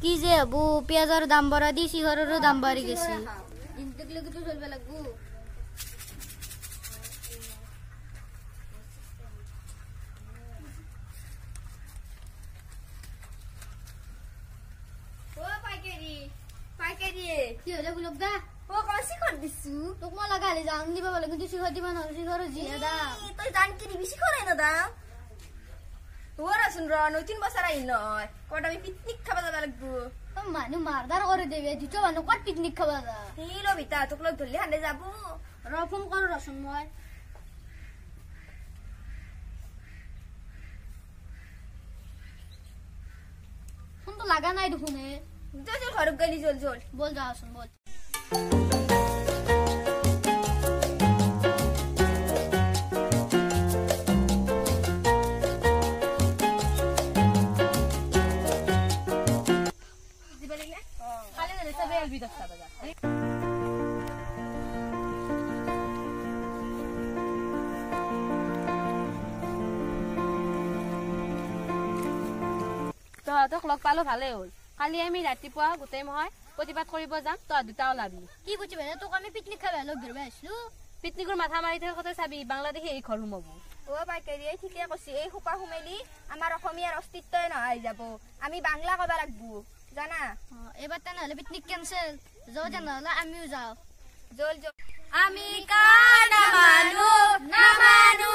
কি যে হবো পেঁয়াজৰ দাম বঢ়া দি চিহৰৰো দাম বাঢ়ি গৈছে ইনটেক লগিটো চলবা লাগবো ও পাইকারি কি হলে গুলক দা ও কসি কর দিছু তোক মই লাগালে জান দিবা বলে কিন্তু চিহৰ দিবা নহল চিহৰ জিয়া দাম তুই জান কি বেশি করে না দাম ওরা শুন র নতুন বছর আই নয় কটা আমি পিকনিক খাবা যাবা লাগবো মানুহ মাৰদাৰ কৰি দেবে দুটো মানুহ কত পিকনিক খাবা যা হিলো বিতা তোক লগ ধরলি হানে যাবো ৰ ফোন কৰো ৰচোন মই ফোনটো লাগা নাই দেখোন চল চল ঘর গলি চল বল যাওচোন বল তহঁতক লগ পালো ভালে হল কালি আমি ৰাতিপুৱা গোটেই মহয় প্ৰতিবাদ কৰিব যাম তই দুটা ওলাবি কি বুজি পালে তোক আমি পিকনিক খাবা লগ ধৰবা আছিলো পিকনিকৰ মাথা মাৰি থকা কথা চাবি বাংলাদেশে এই ঘৰ সোমাব ও পাইকারি ঠিকে কছি এই খোপা হুমেলি আমার অসমীয়ার অস্তিত্বই নহয় যাব আমি বাংলা কবা লাগবো জানা এবার তেনেহলে পিকনিক ক্যান্সেল যাও তেনেহলে আমিও যাও জল আমি কানা মানু না মানু